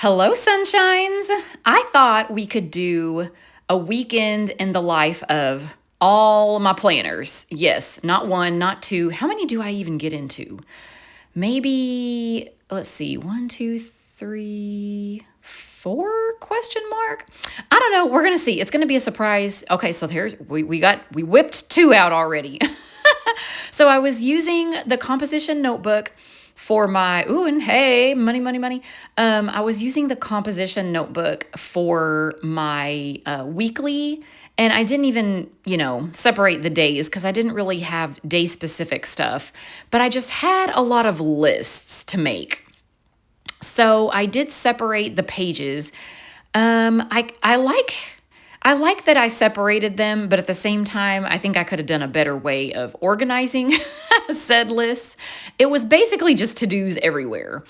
Hello, sunshines. I thought we could do a weekend in the life of all my planners. Yes, not one, not two. How many do I even get into? Maybe, let's see, one, two, three, four question mark. I don't know. We're gonna see. It's gonna be a surprise. Okay, so here's we whipped two out already. So I was using the composition notebook for my ooh and hey money money money. I was using the composition notebook for my weekly, and I didn't even separate the days because I didn't really have day specific stuff, but I just had a lot of lists to make. So I did separate the pages. I like that I separated them, but at the same time, I think I could have done a better way of organizing said lists. It was basically just to-dos everywhere,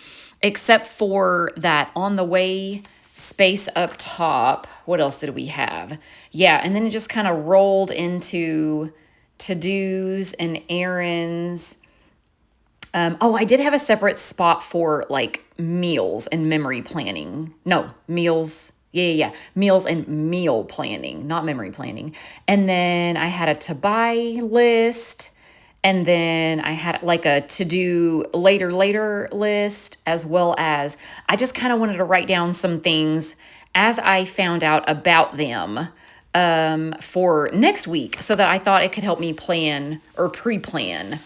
except for that on the way space up top. What else did we have? Yeah, and then it just kind of rolled into to-dos and errands. Oh, I did have a separate spot for like meals and memory planning. No, meals. Yeah. Meals and meal planning, not memory planning. And then I had a to buy list. And then I had like a to do later list, as well as I just kind of wanted to write down some things as I found out about them for next week so that I thought it could help me plan or pre plan,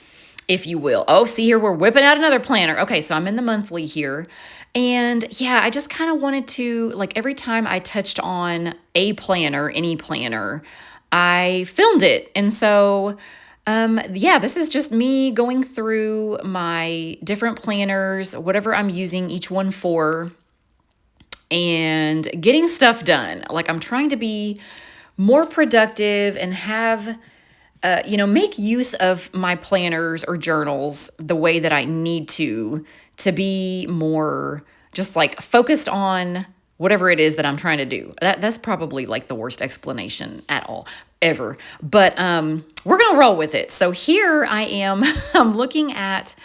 if you will. Oh, see here, we're whipping out another planner. Okay, so I'm in the monthly here. And yeah, I just kind of wanted to, like, every time I touched on a planner, any planner, I filmed it. And so, yeah, this is just me going through my different planners, whatever I'm using each one for, and getting stuff done. Like, I'm trying to be more productive and have make use of my planners or journals the way that I need to be more just like focused on whatever it is that I'm trying to do. That's probably like the worst explanation at all ever. But we're gonna roll with it. So here I am. I'm looking at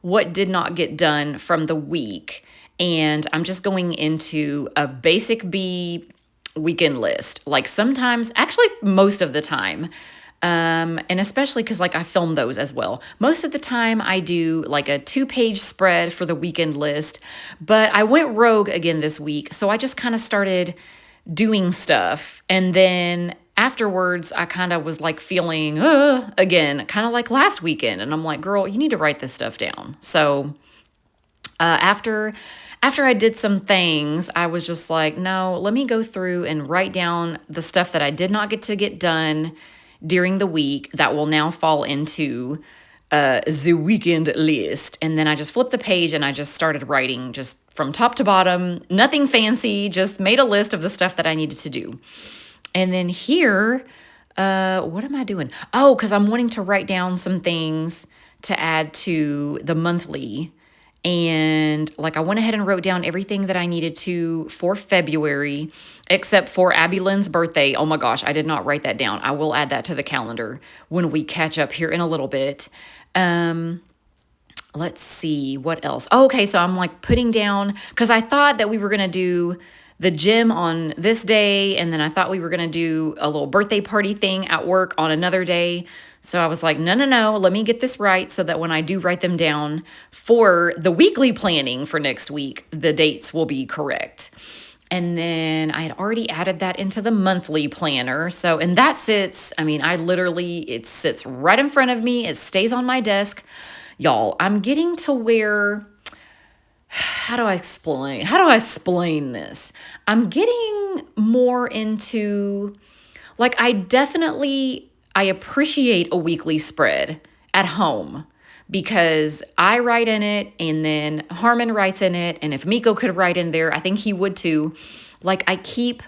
what did not get done from the week, and I'm just going into a basic B weekend list. Like sometimes, actually, most of the time, and especially because like I film those as well. Most of the time I do like a 2-page spread for the weekend list, but I went rogue again this week. So I just kind of started doing stuff. And then afterwards, I kind of was like feeling again, kind of like last weekend. And I'm like, girl, you need to write this stuff down. So after I did some things, I was just like, no, let me go through and write down the stuff that I did not get to get done during the week that will now fall into the weekend list. And then I just flipped the page and I just started writing just from top to bottom, nothing fancy, just made a list of the stuff that I needed to do. And then here, what am I doing? Oh, because I'm wanting to write down some things to add to the monthly. And like I went ahead and wrote down everything that I needed to for February, except for Abby Lynn's birthday. Oh my gosh, I did not write that down. I will add that to the calendar when we catch up here in a little bit. Let's see what else. Oh, okay, so I'm like putting down, because I thought that we were gonna do the gym on this day, and then I thought we were gonna do a little birthday party thing at work on another day. So I was like, no, let me get this right so that when I do write them down for the weekly planning for next week, the dates will be correct. And then I had already added that into the monthly planner. So, and that sits, I mean, it sits right in front of me. It stays on my desk. Y'all, I'm getting to where, how do I explain this? I'm getting more into, like, I appreciate a weekly spread at home because I write in it and then Harmon writes in it. And if Miko could write in there, I think he would too. Like, I keep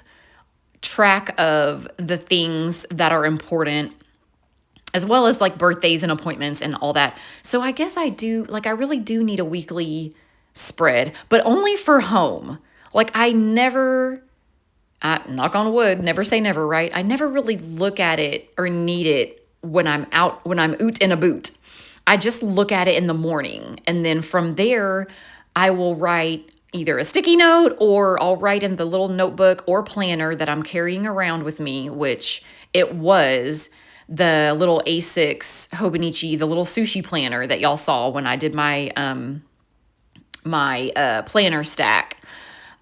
track of the things that are important, as well as like birthdays and appointments and all that. So I guess I really do need a weekly spread, but only for home. Like knock on wood, never say never, right? I never really look at it or need it when I'm oot in a boot. I just look at it in the morning. And then from there, I will write either a sticky note or I'll write in the little notebook or planner that I'm carrying around with me, which it was the little A6 Hobonichi, the little sushi planner that y'all saw when I did my planner stack.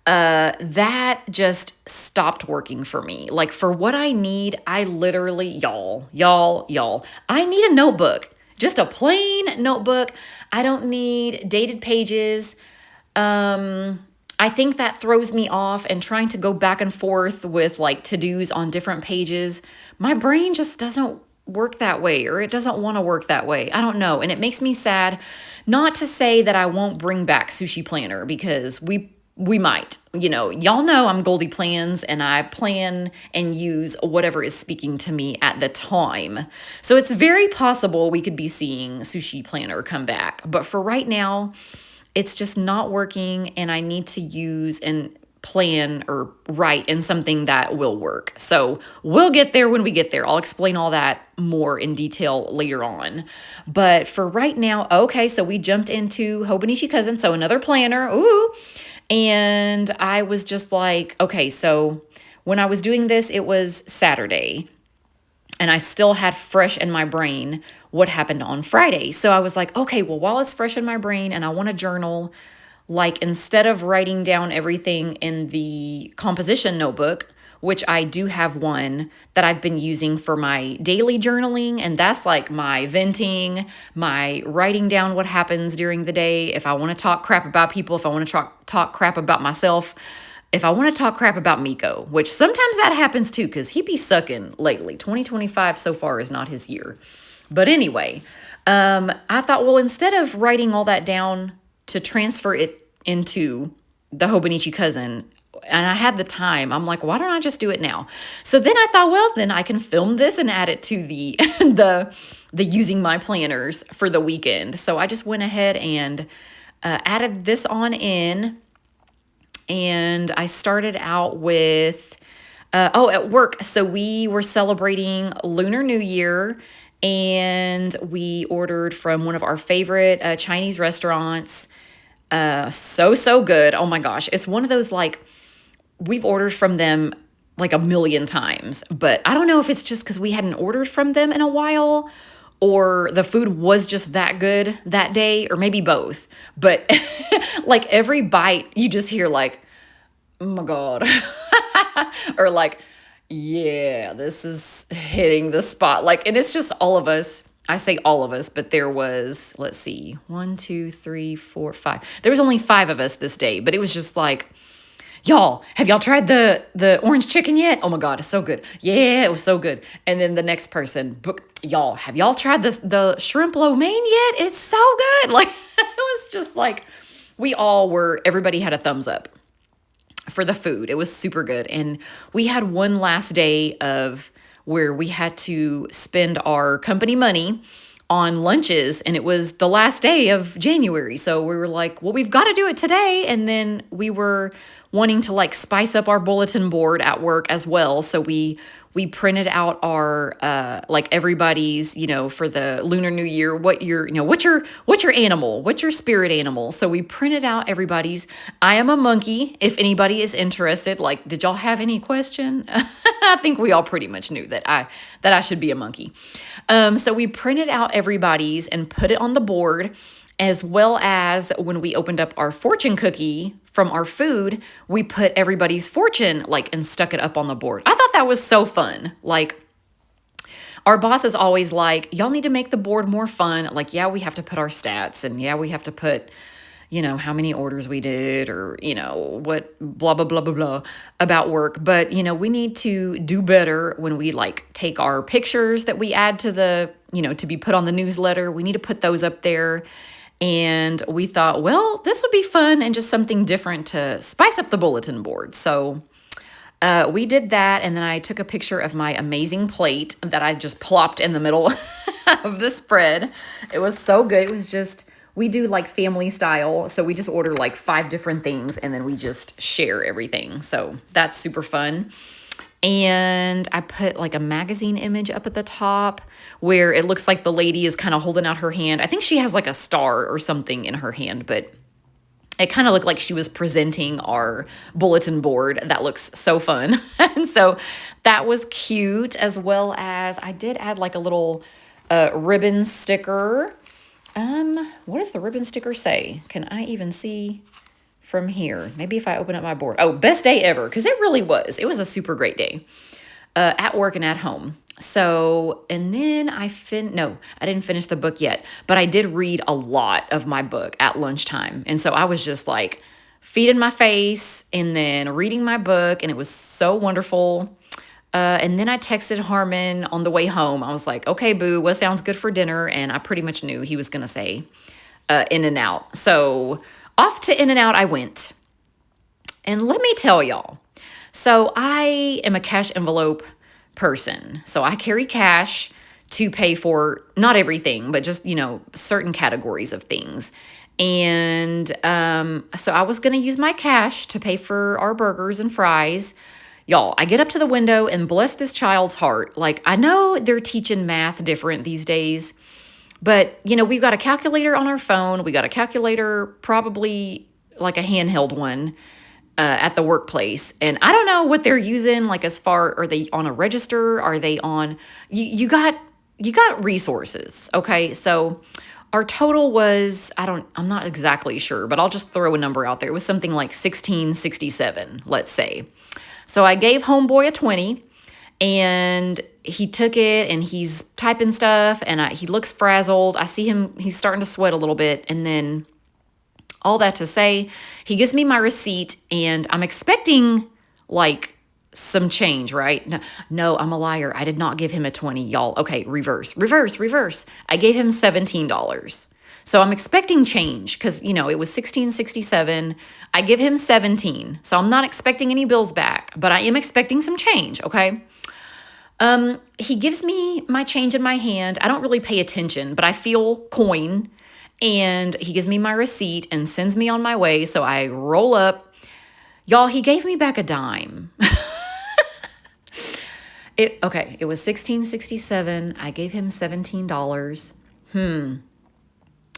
That just stopped working for me. Like for what I need, I literally, y'all, I need a notebook, just a plain notebook. I don't need dated pages. I think that throws me off, and trying to go back and forth with like to-dos on different pages. My brain just doesn't work that way, or it doesn't want to work that way. I don't know. And it makes me sad. Not to say that I won't bring back Sushi Planner, because we might. Y'all know I'm Goldie Plans, and I plan and use whatever is speaking to me at the time. So it's very possible we could be seeing Sushi Planner come back. But for right now, it's just not working, and I need to use and plan or write in something that will work. So we'll get there when we get there. I'll explain all that more in detail later on. But for right now, okay, so we jumped into Hobonichi Cousin, so another planner. Ooh. And I was just like, okay, so when I was doing this, it was Saturday, and I still had fresh in my brain what happened on Friday. So I was like, okay, well, while it's fresh in my brain and I want to journal, like instead of writing down everything in the composition notebook, which I do have one that I've been using for my daily journaling, and that's like my venting, my writing down what happens during the day. If I want to talk crap about people, if I want to talk crap about myself, if I want to talk crap about Miko, which sometimes that happens too, because he be sucking lately. 2025 so far is not his year. But anyway, I thought, well, instead of writing all that down to transfer it into the Hobonichi Cousin, and I had the time, I'm like, why don't I just do it now? So then I thought, well, then I can film this and add it to the the using my planners for the weekend. So I just went ahead and added this on in. And I started out with, at work. So we were celebrating Lunar New Year, and we ordered from one of our favorite Chinese restaurants. So good. Oh my gosh. It's one of those, like, we've ordered from them like a million times, but I don't know if it's just because we hadn't ordered from them in a while, or the food was just that good that day, or maybe both. But like every bite, you just hear like, oh my God, or like, yeah, this is hitting the spot. Like, and it's just all of us. I say all of us, but there was, let's see, 1, 2, 3, 4, 5. There was only 5 of us this day, but it was just like, y'all, have y'all tried the orange chicken yet? Oh my God, it's so good. Yeah, it was so good. And then the next person, y'all, have y'all tried the shrimp lo mein yet? It's so good. Like, it was just like, everybody had a thumbs up for the food. It was super good. And we had one last day of where we had to spend our company money on lunches, and it was the last day of January. So we were like, well, we've got to do it today. And then we were wanting to like spice up our bulletin board at work as well. So we printed out our like everybody's, for the Lunar New Year, what's your animal, what's your spirit animal. So we printed out everybody's. I am a monkey, if anybody is interested. Like, did y'all have any question? I think we all pretty much knew that I should be a monkey. So we printed out everybody's and put it on the board, as well as when we opened up our fortune cookie from our food, we put everybody's fortune and stuck it up on the board. I thought that was so fun. Like, our boss is always like, y'all need to make the board more fun. Like, yeah, we have to put our stats, and yeah, we have to put, how many orders we did, or, what, blah, blah, blah, blah, blah about work. But, we need to do better when we take our pictures that we add to the, to be put on the newsletter. We need to put those up there. And we thought, well, this would be fun and just something different to spice up the bulletin board. So we did that. And then I took a picture of my amazing plate that I just plopped in the middle of the spread. It was so good. It was just, we do family style. So we just order 5 different things, and then we just share everything. So that's super fun. And I put a magazine image up at the top where it looks like the lady is kind of holding out her hand. I think she has a star or something in her hand, but It kind of looked like she was presenting our bulletin board. That looks so fun. And so that was cute, as well as I did add like a little ribbon sticker. What does the ribbon sticker say? Can I even see from here? Maybe if I open up my board. Oh, best day ever, because it really was. It was a super great day at work and at home. So, and then no, I didn't finish the book yet, but I did read a lot of my book at lunchtime. And so I was just like feeding my face and then reading my book, and it was so wonderful. And then I texted Harmon on the way home. I was like, okay, boo, what sounds good for dinner? And I pretty much knew he was going to say In-N-Out. So off to In-N-Out I went. And let me tell y'all, so I am a cash envelope person. So I carry cash to pay for not everything, but just, certain categories of things. And so I was going to use my cash to pay for our burgers and fries. Y'all, I get up to the window and bless this child's heart. Like, I know they're teaching math different these days, but, we've got a calculator on our phone. We got a calculator, probably like a handheld one, at the workplace. And I don't know what they're using, like are they on a register? Are they on, you got resources. Okay. So our total was, I'm not exactly sure, but I'll just throw a number out there. It was something like 1667, let's say. So I gave homeboy a 20, and he took it and he's typing stuff, and he looks frazzled. I see him, he's starting to sweat a little bit. And then all that to say, he gives me my receipt, and I'm expecting like some change, right? No, I'm a liar. I did not give him a 20, y'all. Okay, reverse. I gave him $17. So I'm expecting change because, it was 1667. I give him 17. So I'm not expecting any bills back, but I am expecting some change, okay? He gives me my change in my hand. I don't really pay attention, but I feel coin. And he gives me my receipt and sends me on my way. So I roll up. Y'all, he gave me back a dime. It was 1667. I gave him $17.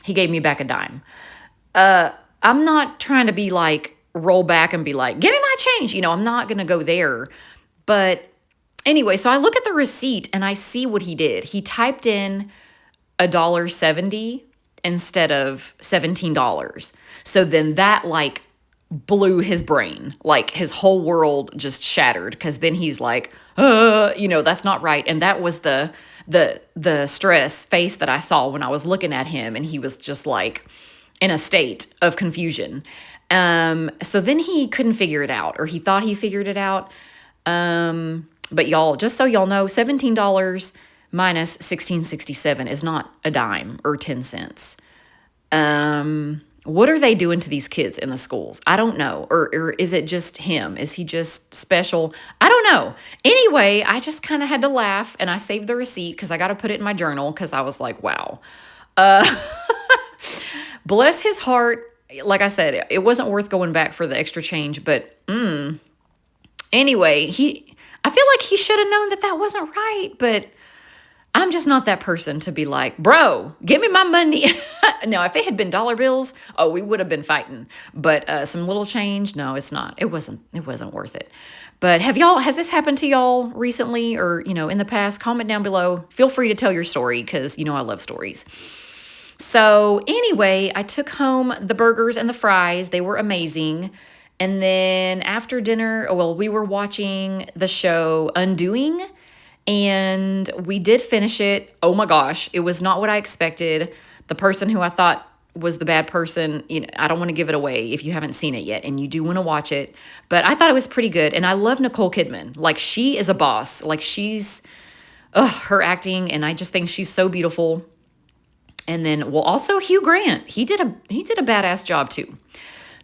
He gave me back a dime. I'm not trying to be like, roll back and be like, give me my change. I'm not going to go there. But anyway, so I look at the receipt and I see what he did. He typed in $1.70 instead of $17. So then that like blew his brain, like his whole world just shattered. Cause then he's like, that's not right. And that was the stress face that I saw when I was looking at him, and he was just like in a state of confusion. So then he couldn't figure it out, or he thought he figured it out. But y'all, just so y'all know, $17 minus 1667 is not a dime or 10 cents. What are they doing to these kids in the schools? I don't know. Or is it just him? Is he just special? I don't know. Anyway, I just kind of had to laugh, and I saved the receipt because I got to put it in my journal because I was like, wow. Bless his heart. Like I said, it wasn't worth going back for the extra change, but anyway, I feel like he should have known that wasn't right, but I'm just not that person to be like, bro, give me my money. No, if it had been dollar bills, we would have been fighting. But some little change, no, it's not. It wasn't worth it. But has this happened to y'all recently or, in the past? Comment down below. Feel free to tell your story because, I love stories. So anyway, I took home the burgers and the fries. They were amazing. And then after dinner, we were watching the show Undoing. And we did finish it. Oh my gosh, it was not what I expected. The person who I thought was the bad person, I don't want to give it away if you haven't seen it yet and you do want to watch it. But I thought it was pretty good. And I love Nicole Kidman. Like, she is a boss. Like, she's, her acting, and I just think she's so beautiful. And then, also Hugh Grant. He did a badass job too.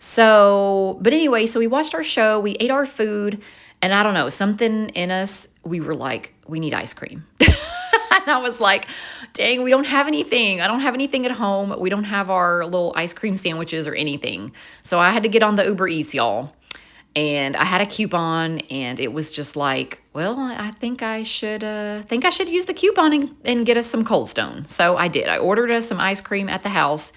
So, but anyway, so we watched our show, we ate our food, and I don't know, something in us, we were like, we need ice cream. And I was like, dang, we don't have anything. I don't have anything at home. We don't have our little ice cream sandwiches or anything. So I had to get on the Uber Eats, y'all. And I had a coupon, and it was just like, well, I think I should use the coupon and get us some Cold Stone. So I did. I ordered us some ice cream at the house.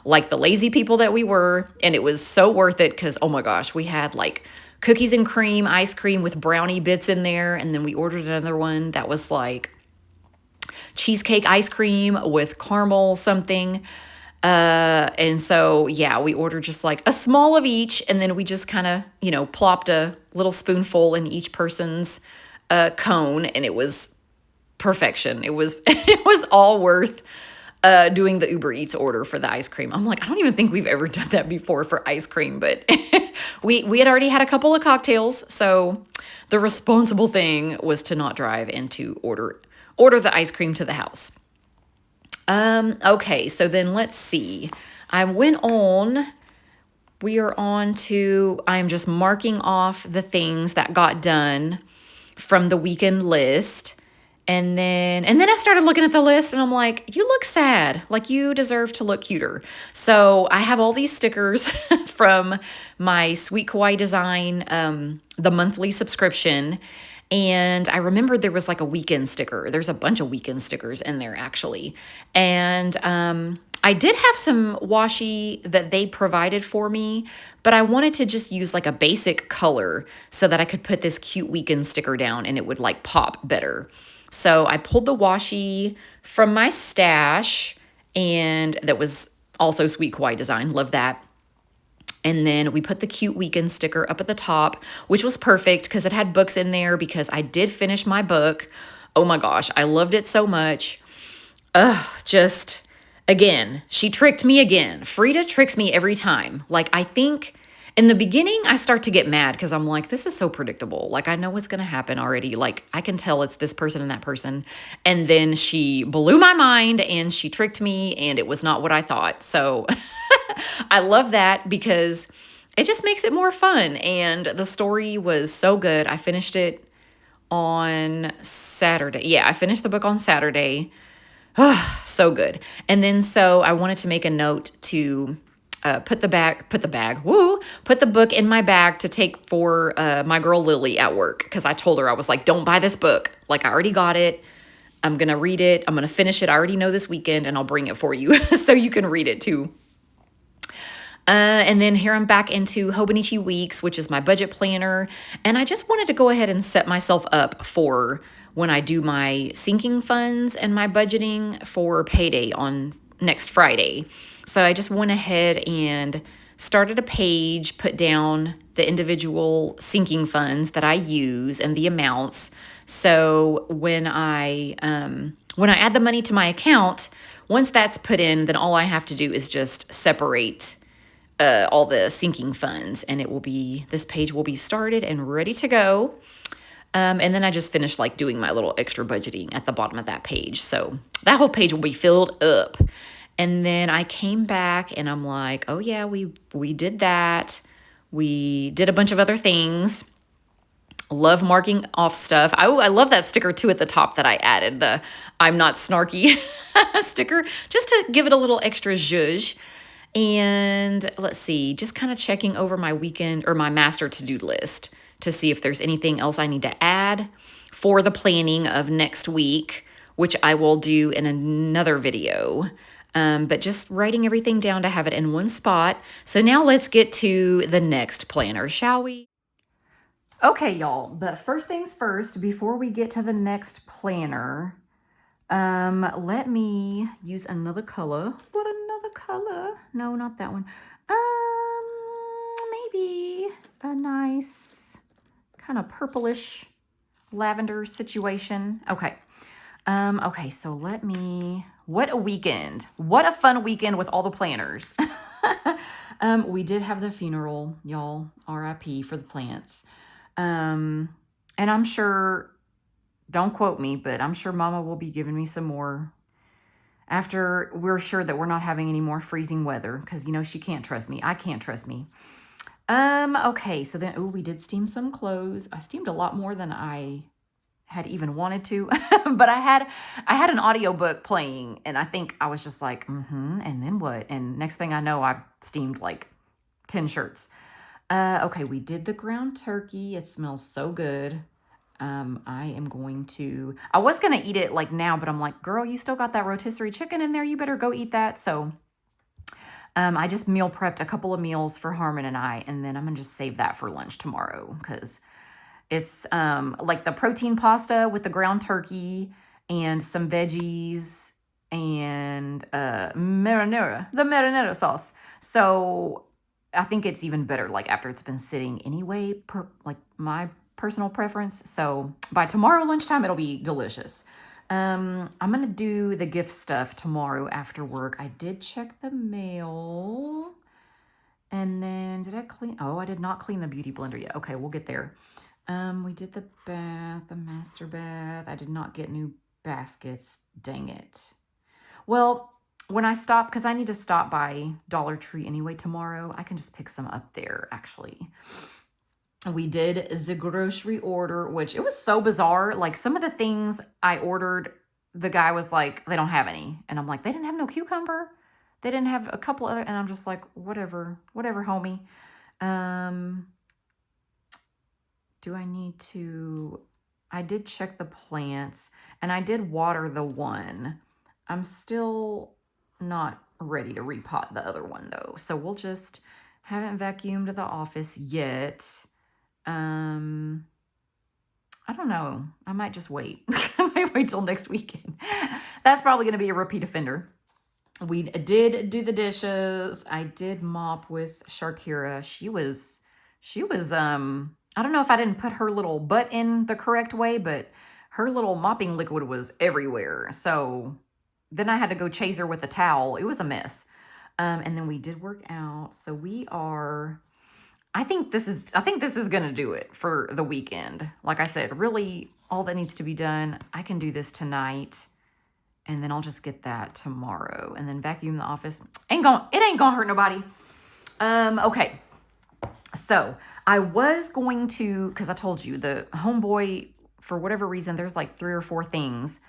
like the lazy people that we were. And it was so worth it because, oh my gosh, we had like cookies and cream, ice cream with brownie bits in there. And then we ordered another one that was like cheesecake ice cream with caramel something. And so, yeah, we ordered just like a small of each. And then we just kind of, plopped a little spoonful in each person's cone. And it was perfection. It was, it was all worth doing the Uber Eats order for the ice cream. I'm like, I don't even think we've ever done that before for ice cream, but we had already had a couple of cocktails. So the responsible thing was to not drive and to order the ice cream to the house. Okay, so then let's see. We are on to, I'm just marking off the things that got done from the weekend list. And then I started looking at the list and I'm like, you look sad. Like you deserve to look cuter. So I have all these stickers from my Sweet Kawaii Design, the monthly subscription. And I remembered there was like a weekend sticker. There's a bunch of weekend stickers in there actually. And I did have some washi that they provided for me, but I wanted to just use like a basic color so that I could put this cute weekend sticker down and it would like pop better. So I pulled the washi from my stash, and that was also Sweet Kawaii Design. Love that. And then we put the cute weekend sticker up at the top, which was perfect because it had books in there because I did finish my book. Oh my gosh, I loved it so much. Just, again, she tricked me again. Frida tricks me every time. Like, I think in the beginning, I start to get mad because I'm like, this is so predictable. Like, I know what's going to happen already. Like, I can tell it's this person and that person. And then she blew my mind and she tricked me and it was not what I thought. So I love that because it just makes it more fun. And the story was so good. I finished it on Saturday. Yeah, I finished the book on Saturday. So good. And then so I wanted to make a note to put the book in my bag to take for my girl Lily at work. Because I told her, I was like, don't buy this book. Like, I already got it. I'm going to read it. I'm going to finish it. I already know this weekend and I'll bring it for you so you can read it too. And then here I'm back into Hobonichi Weeks, which is my budget planner. And I just wanted to go ahead and set myself up for when I do my sinking funds and my budgeting for payday on next Friday. So I just went ahead and started a page, put down the individual sinking funds that I use and the amounts. So when I add the money to my account, once that's put in, then all I have to do is just separate all the sinking funds, and this page will be started and ready to go. And then I just finished like doing my little extra budgeting at the bottom of that page. So that whole page will be filled up. And then I came back and I'm like, oh yeah, we did that. We did a bunch of other things. Love marking off stuff. I love that sticker too at the top that I added, the I'm not snarky sticker, just to give it a little extra zhuzh. And let's see, just kind of checking over my weekend or my master to-do list to see if there's anything else I need to add for the planning of next week, which I will do in another video. But just writing everything down to have it in one spot. So now let's get to the next planner, shall we? Okay, y'all, but first things first, before we get to the next planner, let me use another color. What another color? No, not that one. Maybe a nice kind of purplish lavender situation. Okay. Okay, so what a weekend. What a fun weekend with all the planners. We did have the funeral, y'all, RIP for the plants. And I'm sure, don't quote me, but I'm sure Mama will be giving me some more after we're sure that we're not having any more freezing weather, because, she can't trust me. I can't trust me. Okay, so then, we did steam some clothes. I steamed a lot more than I had even wanted to, but I had an audiobook playing, and I think I was just like, and then what? And next thing I know, I steamed like 10 shirts. Okay, we did the ground turkey. It smells so good. I was going to eat it like now, but I'm like, girl, you still got that rotisserie chicken in there. You better go eat that. So, I just meal prepped a couple of meals for Harmon and I, and then I'm gonna just save that for lunch tomorrow because it's like the protein pasta with the ground turkey and some veggies and the marinara sauce. So I think it's even better like after it's been sitting anyway, like my personal preference. So by tomorrow lunchtime, it'll be delicious. I'm going to do the gift stuff tomorrow after work. I did check the mail. And then did I clean? Oh, I did not clean the beauty blender yet. Okay, we'll get there. We did the bath, the master bath. I did not get new baskets. Dang it. Well, when I stop, because I need to stop by Dollar Tree anyway tomorrow, I can just pick some up there, actually. We did the grocery order, which it was so bizarre. Like some of the things I ordered, the guy was like, they don't have any. And I'm like, they didn't have no cucumber. They didn't have a couple other, and I'm just like, whatever, homie. Do I need to, I did check the plants and I did water the one. I'm still not ready to repot the other one though. So we'll just, haven't vacuumed the office yet. I don't know. I might just wait. I might wait till next weekend. That's probably going to be a repeat offender. We did do the dishes. I did mop with Sharkira. She was, I don't know if I didn't put her little butt in the correct way, but her little mopping liquid was everywhere. So then I had to go chase her with a towel. It was a mess. And then we did work out. So we are, I think this is going to do it for the weekend. Like I said, really all that needs to be done, I can do this tonight. And then I'll just get that tomorrow. And then vacuum the office. It ain't gonna hurt nobody. Okay. So I was going to, because I told you, the homeboy, for whatever reason, there's like 3 or 4 things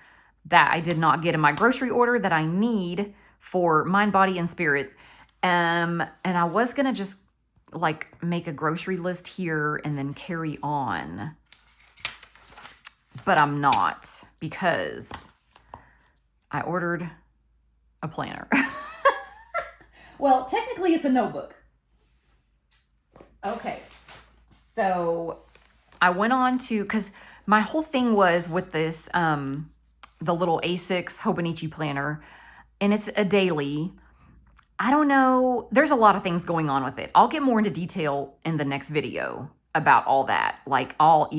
that I did not get in my grocery order that I need for mind, body, and spirit. And I was gonna just like make a grocery list here and then carry on. But I'm not, because I ordered a planner. Well, technically it's a notebook. Okay. So I went on to, because my whole thing was with this, the little A6 Hobonichi planner, and it's a daily. I don't know. There's a lot of things going on with it. I'll get more into detail in the next video about all that. Like I'll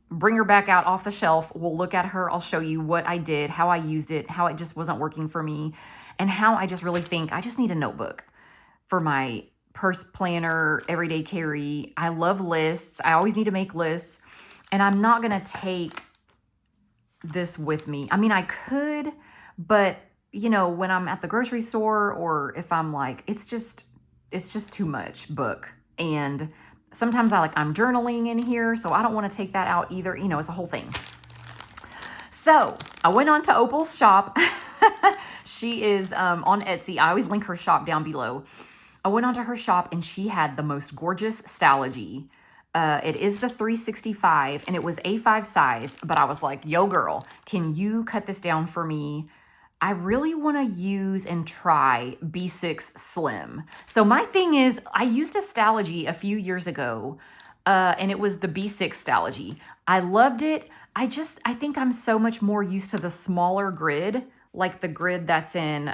bring her back out off the shelf. We'll look at her. I'll show you what I did, how I used it, how it just wasn't working for me, and how I just really think I just need a notebook for my purse planner, everyday carry. I love lists. I always need to make lists, and I'm not going to take this with me. I mean, I could, but you know, when I'm at the grocery store or if I'm like, it's just too much book. And sometimes I'm journaling in here, so I don't want to take that out either. You know, it's a whole thing. So I went on to Opal's shop. She is on Etsy. I always link her shop down below. I went onto her shop and she had the most gorgeous Stalogy. It is the 365 and it was A5 size, but I was like, yo girl, can you cut this down for me? I really want to use and try B6 Slim. So my thing is, I used a Stalogy a few years ago, and it was the B6 Stalogy. I loved it. I think I'm so much more used to the smaller grid, like the grid that's in,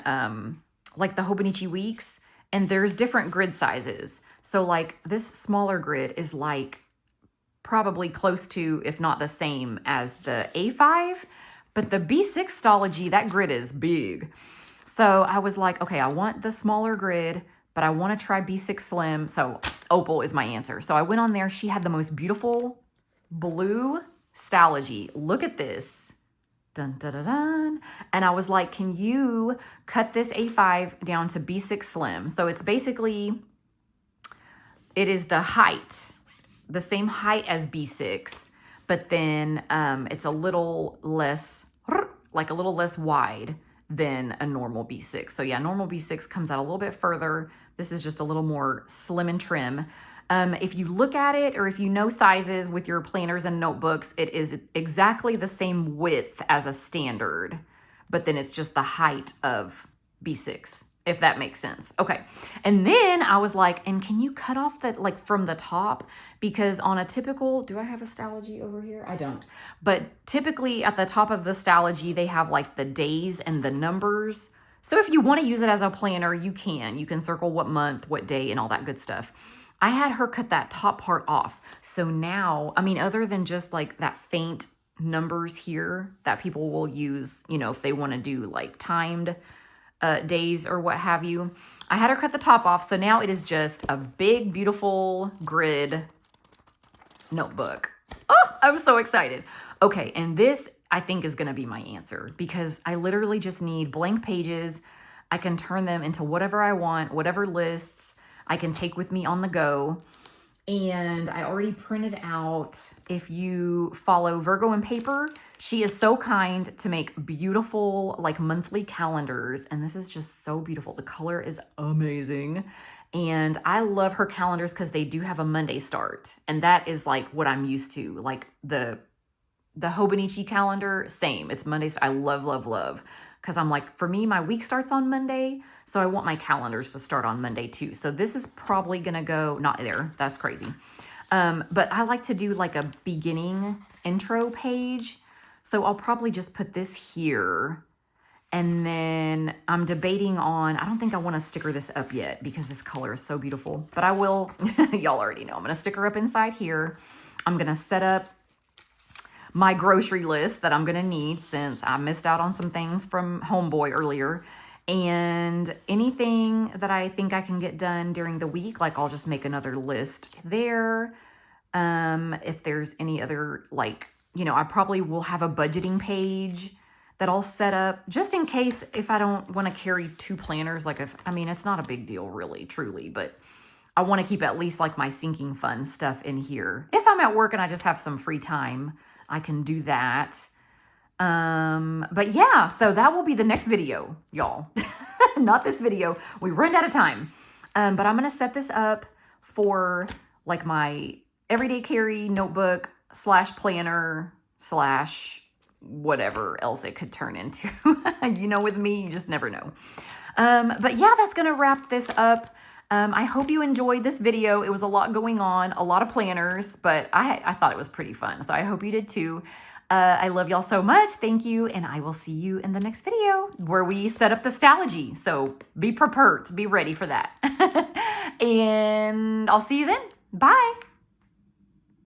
like the Hobonichi Weeks, and there's different grid sizes. So like this smaller grid is like probably close to, if not the same as the A5, but the B6 Stalogy, that grid is big. So I was like, okay, I want the smaller grid, but I want to try B6 Slim. So Opal is my answer. So I went on there. She had the most beautiful blue Stalogy. Look at this. Dun, dun, dun, dun. And I was like, can you cut this A5 down to B6 Slim? So it's basically, it is the height, the same height as B6, but then it's a little less, like a little less wide than a normal B6. So yeah, normal B6 comes out a little bit further. This is just a little more slim and trim. If you look at it, or if you know sizes with your planners and notebooks, it is exactly the same width as a standard, but then it's just the height of B6. if that makes sense. Okay. And then I was like, and can you cut off that like from the top? Because on a typical, do I have a Stalogy over here? I don't. But typically at the top of the Stalogy, they have like the days and the numbers. So if you want to use it as a planner, you can. You can circle what month, what day, and all that good stuff. I had her cut that top part off. So now, I mean, other than just like that faint numbers here that people will use, you know, if they want to do like timed days or what have you. I had her cut the top off, so now it is just a big, beautiful grid notebook. Oh, I'm so excited. Okay, and this I think is gonna be my answer because I literally just need blank pages. I can turn them into whatever I want, whatever lists I can take with me on the go. And I already printed out, if you follow Virgo and Paper, she is so kind to make beautiful like monthly calendars. And this is just so beautiful. The color is amazing. And I love her calendars because they do have a Monday start. And that is like what I'm used to. Like the Hobonichi calendar, same. It's Mondays. I love, love, love. Because I'm like, for me, my week starts on Monday. So I want my calendars to start on Monday too. So this is probably going to go, not there. That's crazy. But I like to do like a beginning intro page. So I'll probably just put this here. And then I'm debating on, I don't think I want to sticker this up yet because this color is so beautiful. But I will, y'all already know, I'm going to sticker up inside here. I'm going to set up my grocery list that I'm going to need since I missed out on some things from Homeboy earlier. And anything that I think I can get done during the week, like I'll just make another list there. If there's any other, like, you know, I probably will have a budgeting page that I'll set up just in case if I don't want to carry 2 planners. Like if, I mean, it's not a big deal really, truly, but I want to keep at least like my sinking fund stuff in here. If I'm at work and I just have some free time, I can do that. But yeah, so that will be the next video, y'all. Not this video. We ran out of time. But I'm going to set this up for like my everyday carry notebook / planner / whatever else it could turn into. You know, with me, you just never know. But yeah, that's going to wrap this up. I hope you enjoyed this video. It was a lot going on, a lot of planners, but I thought it was pretty fun. So I hope you did too. I love y'all so much. Thank you. And I will see you in the next video where we set up the Stalogy. So be prepared, be ready for that. And I'll see you then. Bye.